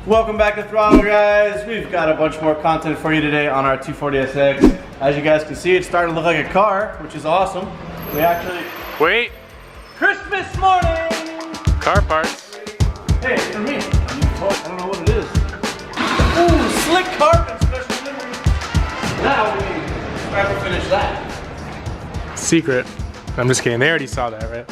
Welcome back to Throttle, guys. We've got a bunch more content for you today on our 240SX. As you guys can see, it's starting to look like a car, which is awesome. We actually... Wait! Christmas morning! Car parts. Hey, it's for me. I don't know what it is. Ooh, slick carpet special delivery. Now we have to finish that. Secret. I'm just kidding, they already saw that, right?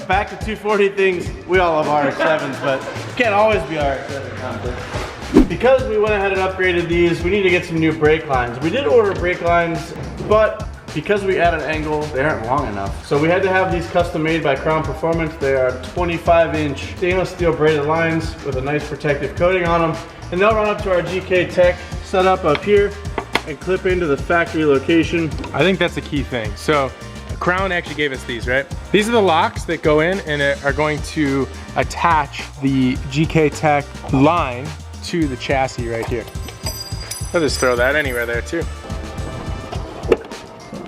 Back to 240 things. We all love RX-7s, but it can't always be RX-7 content. Because we went ahead and upgraded these, we need to get some new brake lines. We did order brake lines, but because we added angle, they aren't long enough. So we had to have these custom made by Crown Performance. They are 25-inch stainless steel braided lines with a nice protective coating on them. And they'll run up to our GK Tech setup up here and clip into the factory location. I think that's a key thing. So Crown actually gave us these, right? These are the locks that go in and are going to attach the GK Tech line to the chassis right here. I'll just throw that anywhere there too.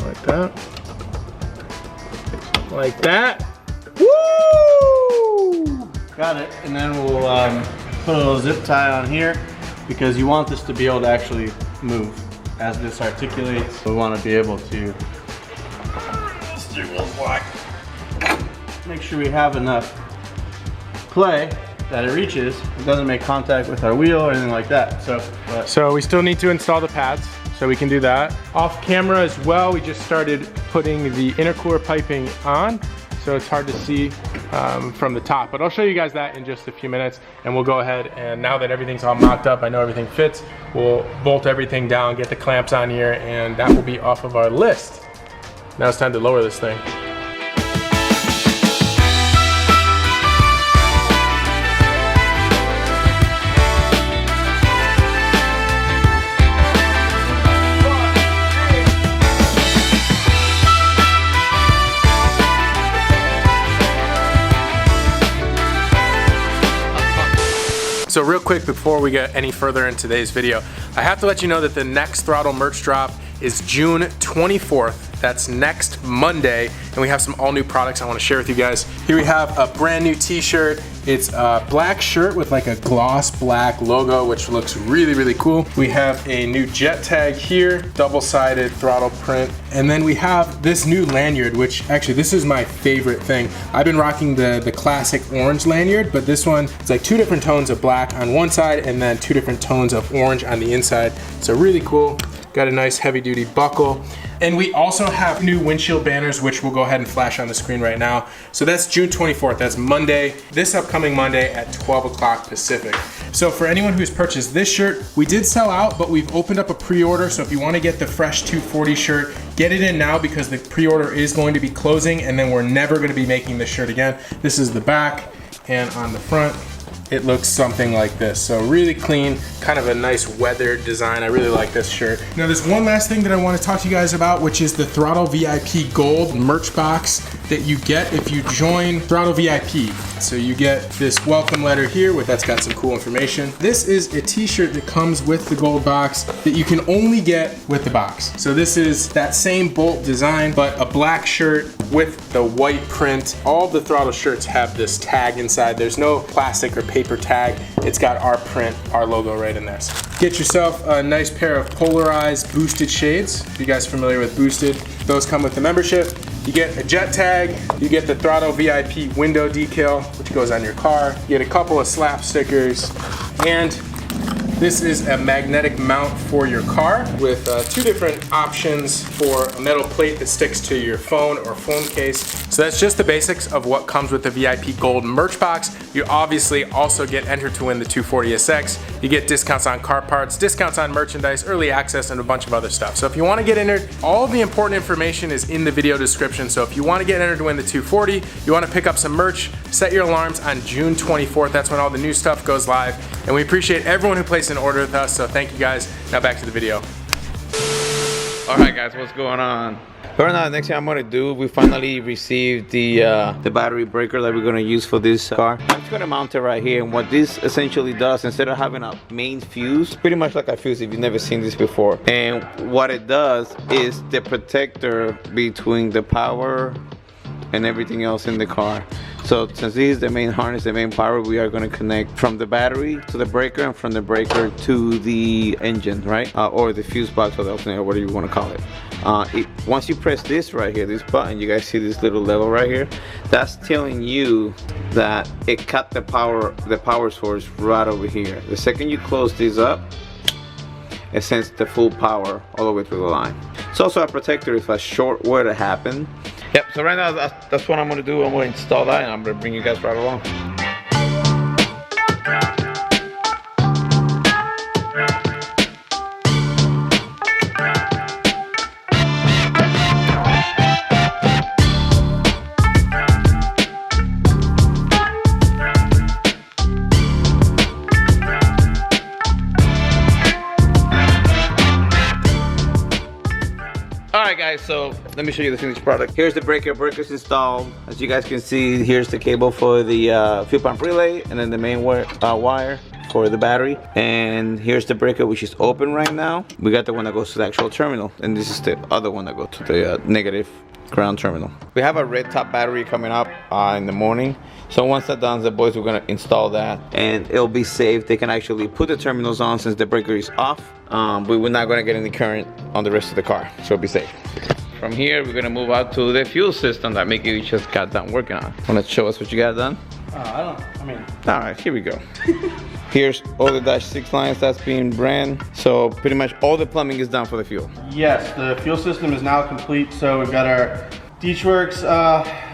Like that. Like that. Woo! Got it. And then we'll put a little zip tie on here because you want this to be able to actually move as this articulates. We want to be able to make sure we have enough play that it reaches. It doesn't make contact with our wheel or anything like that. So we still need to install the pads, so we can do that. Off camera as well, we just started putting the intercooler piping on, so it's hard to see from the top. But I'll show you guys that in just a few minutes, and we'll go ahead and now that everything's all mocked up, I know everything fits, we'll bolt everything down, get the clamps on here, and that will be off of our list. Now it's time to lower this thing. So real quick before we get any further in today's video, I have to let you know that the next Throttle merch drop is June 24th. That's next Monday, and we have some all new products I want to share with you guys. Here we have a brand new t-shirt. It's a black shirt with like a gloss black logo, which looks really, really cool. We have a new jet tag here, double-sided throttle print. And then we have this new lanyard, which actually this is my favorite thing. I've been rocking the classic orange lanyard, but this one, it's like two different tones of black on one side and then two different tones of orange on the inside. So really cool. Got a nice heavy duty buckle. And we also have new windshield banners, which we'll go ahead and flash on the screen right now. So that's June 24th, that's Monday, this upcoming Monday at 12 o'clock Pacific. So for anyone who's purchased this shirt, we did sell out, but we've opened up a pre-order. So if you wanna get the fresh 240 shirt, get it in now because the pre-order is going to be closing and then we're never gonna be making this shirt again. This is the back, and on the front, it looks something like this. So really clean, kind of a nice weathered design. I really like this shirt. Now there's one last thing that I want to talk to you guys about, which is the throtlVIP Gold merch box that you get if you join throtlVIP. So you get this welcome letter here that's got some cool information. This is a t-shirt that comes with the gold box that you can only get with the box. So this is that same bolt design, but a black shirt with the white print. All the Throttle shirts have this tag inside. There's no plastic or paper tag. It's got our print, our logo right in there. So get yourself a nice pair of polarized boosted shades. If you guys are familiar with boosted, those come with the membership. You get a jet tag, you get the throtlVIP window decal, which goes on your car. You get a couple of slap stickers, and this is a magnetic mount for your car with two different options for a metal plate that sticks to your phone or phone case. So that's just the basics of what comes with the VIP Gold merch box. You obviously also get entered to win the 240SX. You get discounts on car parts, discounts on merchandise, early access, and a bunch of other stuff. So if you want to get entered, all of the important information is in the video description. So if you want to get entered to win the 240, you want to pick up some merch, set your alarms on June 24th. That's when all the new stuff goes live. And we appreciate everyone who placed an order with us, so thank you guys. Now back to the video. All right, guys, what's going on? Right now, the next thing I'm gonna do, we finally received the battery breaker that we're gonna use for this car. I'm just gonna mount it right here, and what this essentially does, instead of having a main fuse, pretty much like a fuse if you've never seen this before, and what it does is the protector between the power and everything else in the car. So since this is the main harness, the main power, we are going to connect from the battery to the breaker and from the breaker to the engine, right? Or the fuse box or the alternator, whatever you want to call it. Once you press this right here, this button, you guys see this little level right here? That's telling you that it cut the power source right over here. The second you close this up, it sends the full power all the way through the line. It's also a protector if a short were to happen. Yep, so right now that's what I'm gonna do. I'm gonna install that and I'm gonna bring you guys right along. Alright guys, so let me show you the finished product. Here's the breaker's installed. As you guys can see, here's the cable for the fuel pump relay, and then the main wire for the battery. And here's the breaker, which is open right now. We got the one that goes to the actual terminal, and this is the other one that goes to the negative ground terminal. We have a red top battery coming up in the morning. So once that's done, the boys are gonna install that and it'll be safe. They can actually put the terminals on since the breaker is off. But we're not gonna get any current on the rest of the car, so it'll be safe. From here, we're gonna move out to the fuel system that Mickey just got done working on. Wanna show us what you got done? All right, here we go. Here's all the dash 6 lines that's being ran. So pretty much all the plumbing is done for the fuel. Yes, the fuel system is now complete. So we've got our Deechworks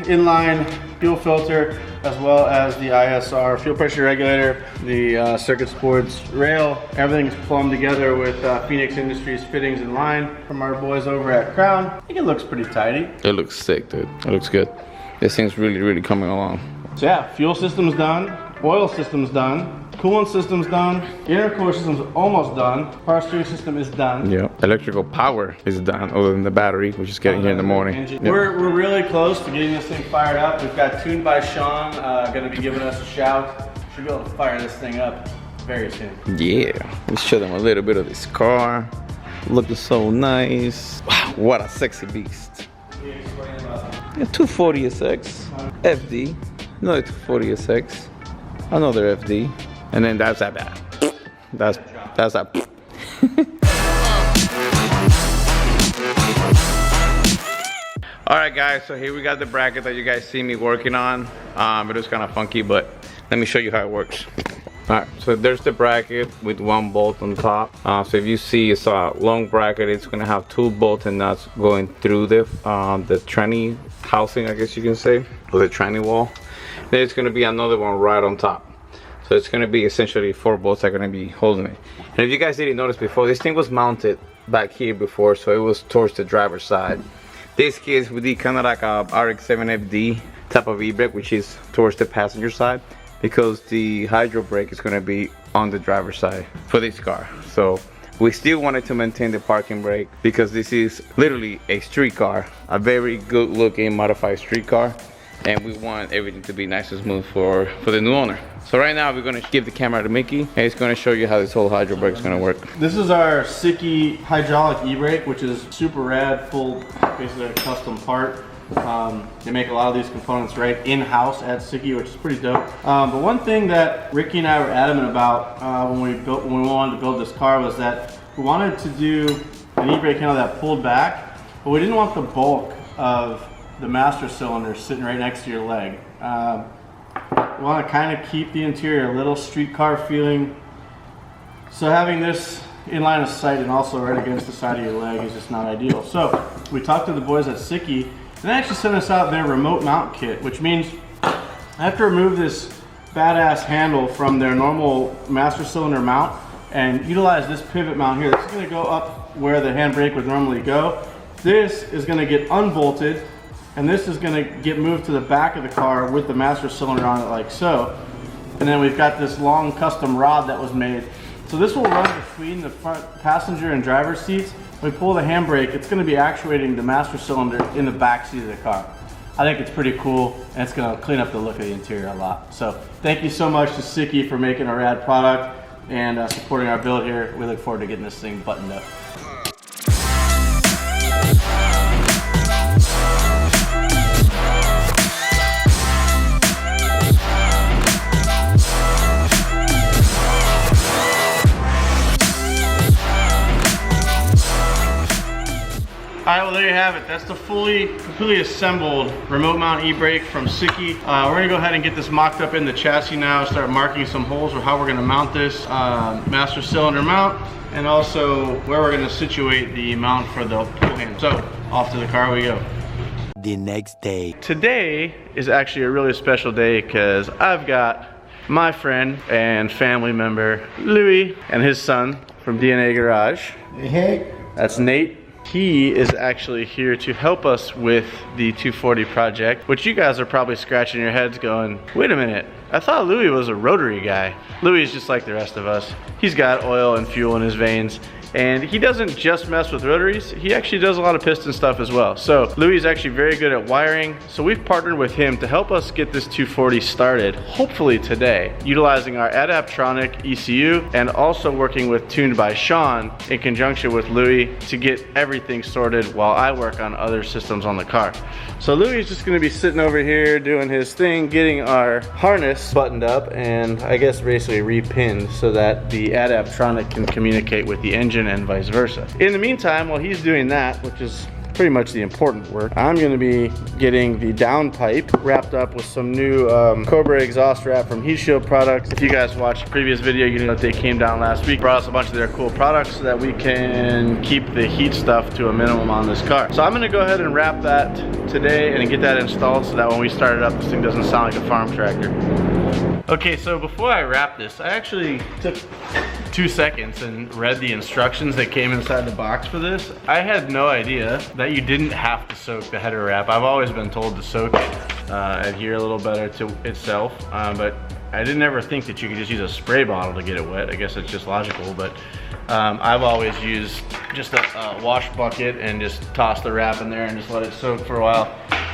inline fuel filter, as well as the ISR fuel pressure regulator, the circuit sports rail. Everything's plumbed together with Phoenix Industries fittings in line from our boys over at Crown. I think it looks pretty tidy. It looks sick, dude. It looks good. This thing's really coming along. So yeah, fuel system's done, oil system's done, coolant system's done, intercooler system's almost done, power steering system is done. Yeah, electrical power is done other than the battery, which is getting here in the morning. Yep. We're really close to getting this thing fired up. We've got Tuned by Sean gonna be giving us a shout. Should be able to fire this thing up very soon. Yeah, let's show them a little bit of this car. Looking so nice. Wow, what a sexy beast. Yeah, 240SX, FD, another 240SX. Another FD, and then that's that. That's that. All right, guys. So here we got the bracket that you guys see me working on. It was kind of funky, but let me show you how it works. All right. So there's the bracket with one bolt on top. So if you see, it's a long bracket. It's gonna have 2 bolts and nuts going through the tranny housing, I guess you can say, or the tranny wall. There's gonna be another one right on top. So it's gonna be essentially 4 bolts that are gonna be holding it. And if you guys didn't notice before, this thing was mounted back here before, so it was towards the driver's side. This case we did kind of like a RX-7 FD type of e-brake, which is towards the passenger side, because the hydro brake is gonna be on the driver's side for this car. So we still wanted to maintain the parking brake because this is literally a street car, a very good looking modified street car. And we want everything to be nice and smooth for the new owner. So right now we're gonna give the camera to Mickey, and he's gonna show you how this whole hydro brake is gonna work. This is our Sickie hydraulic e-brake, which is super rad, full, basically a custom part. They make a lot of these components right in-house at Sickie, which is pretty dope. But one thing that Ricky and I were adamant about when we wanted to build this car was that we wanted to do an e-brake handle that pulled back, but we didn't want the bulk of the master cylinder sitting right next to your leg. You want to kind of keep the interior a little street car feeling. So having this in line of sight and also right against the side of your leg is just not ideal. So we talked to the boys at Sickie, and they actually sent us out their remote mount kit, which means I have to remove this badass handle from their normal master cylinder mount and utilize this pivot mount here. This is going to go up where the handbrake would normally go. This is going to get unbolted, and this is going to get moved to the back of the car with the master cylinder on it like so. And then we've got this long custom rod that was made. So this will run between the front passenger and driver seats. When we pull the handbrake, it's going to be actuating the master cylinder in the back seat of the car. I think it's pretty cool, and it's going to clean up the look of the interior a lot. So thank you so much to Sickie for making a rad product and supporting our build here. We look forward to getting this thing buttoned up. there you have it. That's the completely assembled remote mount e-brake from Siki. We're gonna go ahead and get this mocked up in the chassis now, start marking some holes for how we're gonna mount this master cylinder mount, and also where we're gonna situate the mount for the pull handle. So off to the car we go. The next day. Today is actually a really special day because I've got my friend and family member, Louis, and his son from DNA Garage. Hey. That's Nate. He is actually here to help us with the 240 project, which you guys are probably scratching your heads going, wait a minute, I thought Louis was a rotary guy. Louis is just like the rest of us. He's got oil and fuel in his veins. And he doesn't just mess with rotaries, he actually does a lot of piston stuff as well. So Louis is actually very good at wiring, so we've partnered with him to help us get this 240 started, hopefully today, utilizing our Adaptronic ECU and also working with Tuned by Sean in conjunction with Louis to get everything sorted while I work on other systems on the car. So Louis is just gonna be sitting over here doing his thing, getting our harness buttoned up and I guess basically repinned so that the Adaptronic can communicate with the engine and vice versa. In the meantime, while he's doing that, which is pretty much the important work, I'm gonna be getting the downpipe wrapped up with some new Cobra exhaust wrap from Heat Shield products. If you guys watched the previous video, you know that they came down last week, brought us a bunch of their cool products so that we can keep the heat stuff to a minimum on this car. So I'm gonna go ahead and wrap that today and get that installed so that when we start it up, this thing doesn't sound like a farm tractor. Okay, so before I wrap this, I actually took 2 seconds and read the instructions that came inside the box for this. I had no idea that you didn't have to soak the header wrap. I've always been told to soak it, adhere a little better to itself, but I didn't ever think that you could just use a spray bottle to get it wet. I guess it's just logical, but I've always used just a wash bucket and just toss the wrap in there and just let it soak for a while.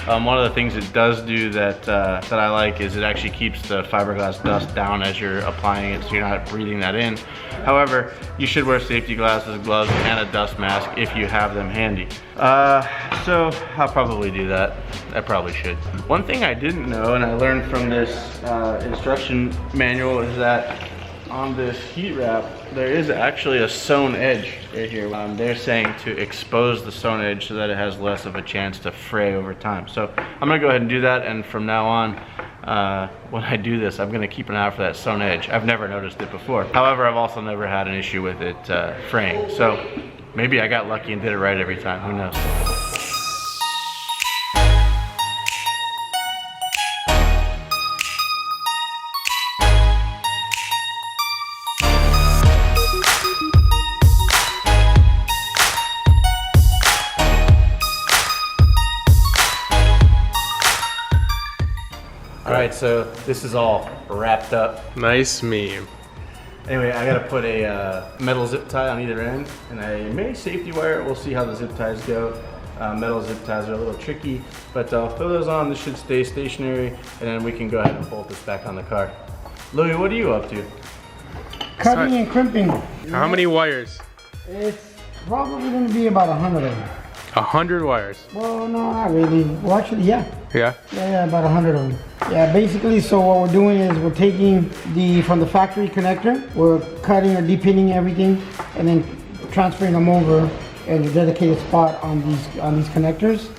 One of the things it does do that I like is it actually keeps the fiberglass dust down as you're applying it, so you're not breathing that in. However, you should wear safety glasses, gloves, and a dust mask if you have them handy. So I'll probably do that. I probably should. One thing I didn't know, and I learned from this instruction manual, is that on this heat wrap, there is actually a sewn edge right here. They're saying to expose the sewn edge so that it has less of a chance to fray over time. So I'm gonna go ahead and do that, and from now on, when I do this, I'm gonna keep an eye out for that sewn edge. I've never noticed it before. However, I've also never had an issue with it fraying. So maybe I got lucky and did it right every time, who knows? Alright, so this is all wrapped up. Nice meme. Anyway, I gotta put a metal zip tie on either end, and I may safety wire it. We'll see how the zip ties go. Metal zip ties are a little tricky, but I'll throw those on. This should stay stationary, and then we can go ahead and bolt this back on the car. Louis, what are you up to? Cutting and crimping. How many wires? It's probably going to be about 100 of them. 100 wires. Well, no, not really. Well, actually, yeah. Yeah? Yeah, about 100 of them. Yeah, basically, so what we're doing is we're taking from the factory connector, we're cutting or depinning everything, and then transferring them over in a dedicated spot on these connectors.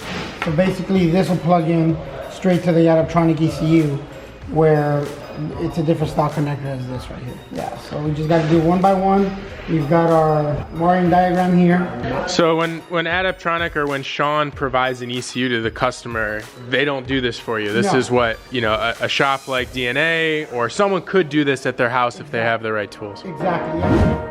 So basically, this will plug in straight to the Adaptronic ECU, where it's a different style connector as this right here. Yeah, so we just got to do one by one. We've got our wiring diagram here. So when Adaptronic or when Sean provides an ECU to the customer, they don't do this for you. This is what, you know, a shop like DNA or someone could do this at their house if they have the right tools. Exactly. Yeah.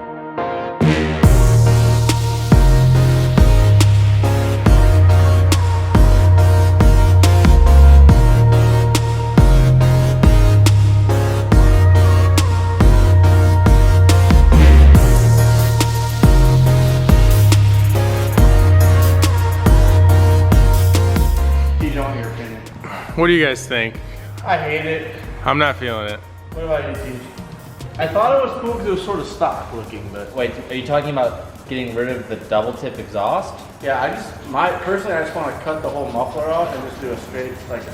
What do you guys think? I hate it. I'm not feeling it. What about you, Teach? I thought it was cool because it was sort of stock looking, but Wait, are you talking about getting rid of the double tip exhaust? yeah, personally, I just want to cut the whole muffler off and just do a straight pipe.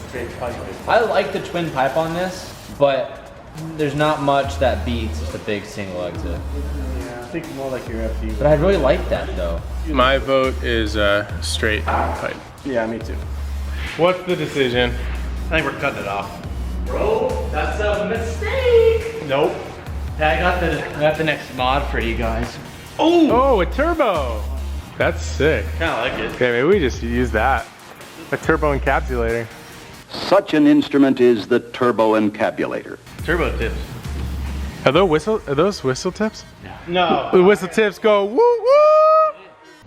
I like the twin pipe on this, but there's not much that beats the big single exit. Yeah. think more like your FD. But I really like that though. My vote is straight pipe. Yeah, me too. What's the decision? I think we're cutting it off. Bro, that's a mistake. Nope. Yeah, I got the next mod for you guys. Oh, a turbo. That's sick. Kind of like it. Okay, maybe we just use that. A turbo encapsulator. Such an instrument is the turbo encabulator. Turbo tips. Are those whistle tips? No. The whistle tips go woo woo.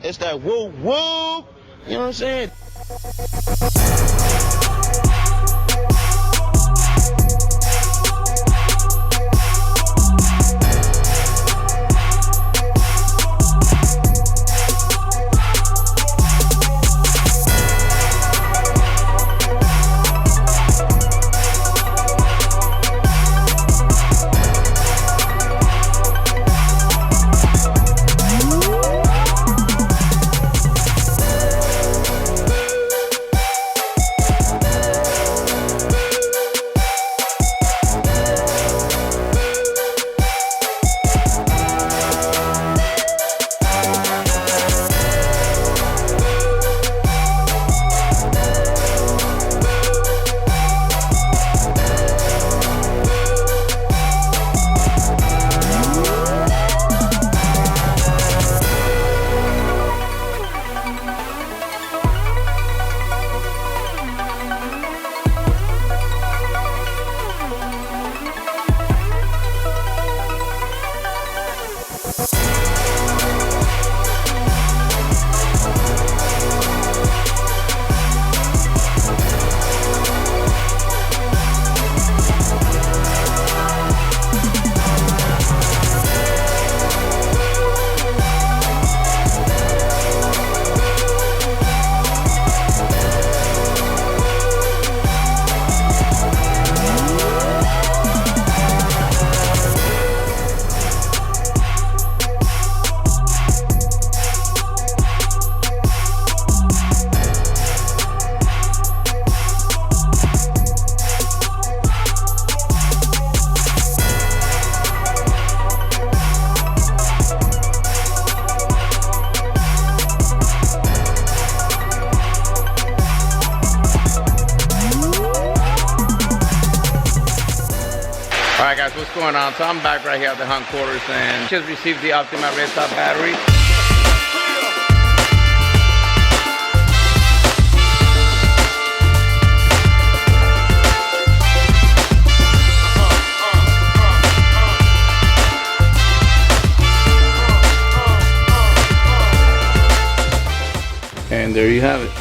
It's that woo woo. You know what I'm saying? Alright guys, what's going on? So I'm back right here at the hunt quarters and just received the Optima Red Top battery. And there you have it.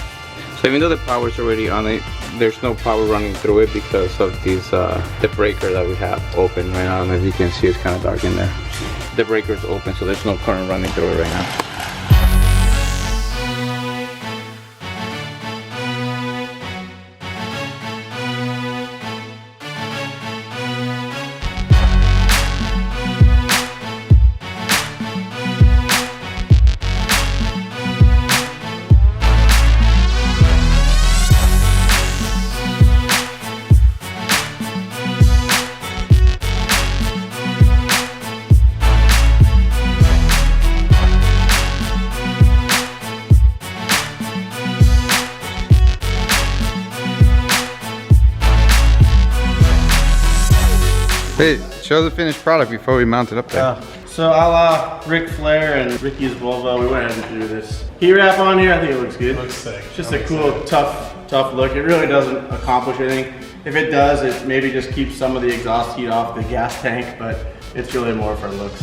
So even though the power's already on it, there's no power running through it because of this the breaker that we have open right now. I don't know if you can see, it's kind of dark in there. The breaker's open, so there's no current running through it right now. Hey, show the finished product before we mount it up there. So a la Ric Flair and Ricky's Volvo, we went ahead and threw this heat wrap on here. I think it looks good. Looks sick. It's just a cool, tough look. It really doesn't accomplish anything. If it does, it maybe just keeps some of the exhaust heat off the gas tank, but it's really more for looks.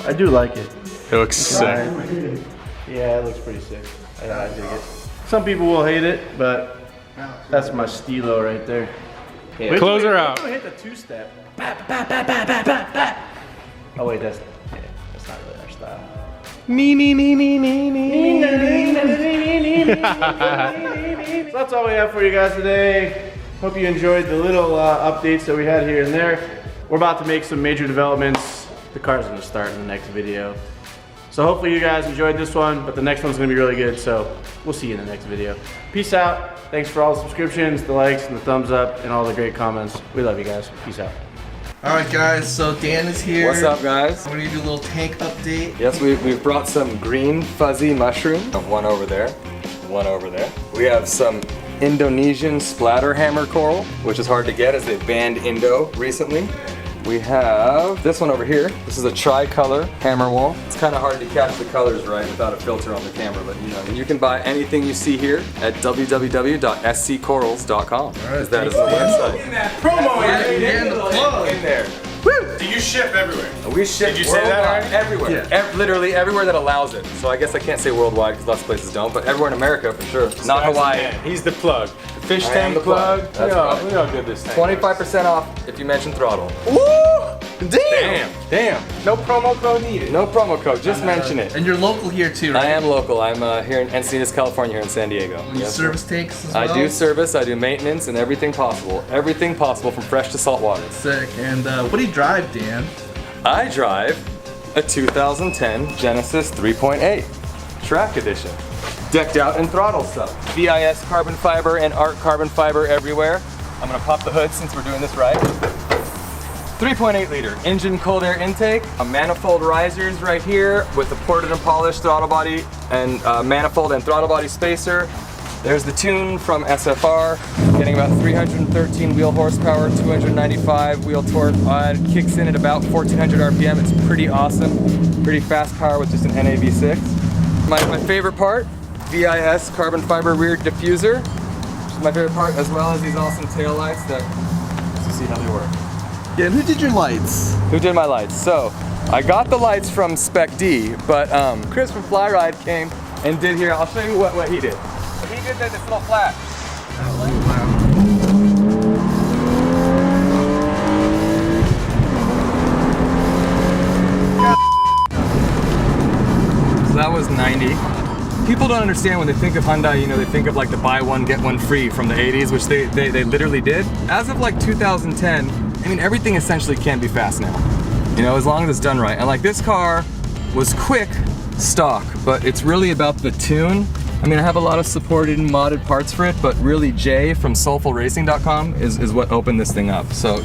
I do like it. It looks sick. Yeah, it looks pretty sick. I dig it. Some people will hate it, but that's my stilo right there. Yeah. Close her out. Hit the two-step. Oh wait, that's not really our style. So that's all we have for you guys today. Hope you enjoyed the little updates that we had here and there. We're about to make some major developments. The car's gonna start in the next video. So hopefully you guys enjoyed this one, but the next one's gonna be really good, so we'll see you in the next video. Peace out. Thanks for all the subscriptions, the likes, and the thumbs up, and all the great comments. We love you guys. Peace out. Alright guys, so Dan is here. What's up, guys? I'm gonna do a little tank update. Yes, we've brought some green fuzzy mushroom. One over there, one over there. We have some Indonesian splatter hammer coral, which is hard to get as they banned Indo recently. We have this one over here. This is a tri-color hammer wall. It's kind of hard to catch the colors right without a filter on the camera, but you know, you can buy anything you see here at www.sccorals.com. Alright, that is the website. Promo In there. Do you ship everywhere? We ship Did you say that worldwide, right? everywhere. Literally everywhere that allows it. So I guess I can't say worldwide because lots of places don't, but everywhere in America for sure. Not Hawaii. He's the plug. The fish I am tank the plug. plug. That's right. We know how good this thing 25% off if you mention throtl. Damn. No promo code needed. No promo code, just mention it. And you're local here too, right? I am local. I'm here in Encinitas, California, here in San Diego. You Yes, service sir. tanks as well? I do service, I do maintenance, and everything possible. Everything possible from fresh to salt water. Sick. And what do you drive, Dan? I drive a 2010 Genesis 3.8 Track Edition. Decked out in throtl stuff. VIS carbon fiber and ARC carbon fiber everywhere. I'm gonna pop the hood since we're doing this right. 3.8 liter engine cold air intake, a manifold risers right here with the ported and polished throttle body and manifold and throttle body spacer. There's the tune from SFR, getting about 313 wheel horsepower, 295 wheel torque. It kicks in at about 1400 RPM. It's pretty awesome, pretty fast power with just an NAV6. My favorite part, VIS carbon fiber rear diffuser, which is my favorite part, as well as these awesome tail lights that, let's see how they work. Yeah, and who did your lights? Who did my lights? So, I got the lights from Spec D, but Chris from Flyride came and did here. I'll show you what he did. So he did this little flash. So that was 90. People don't understand when they think of Hyundai, you know, they think of like the buy one, get one free from the 80s, which they literally did. As of like 2010, I mean, everything essentially can be fast now. You know, as long as it's done right. And like this car was quick stock, but it's really about the tune. I mean, I have a lot of supported and modded parts for it, but really Jay from soulfulracing.com is what opened this thing up. So,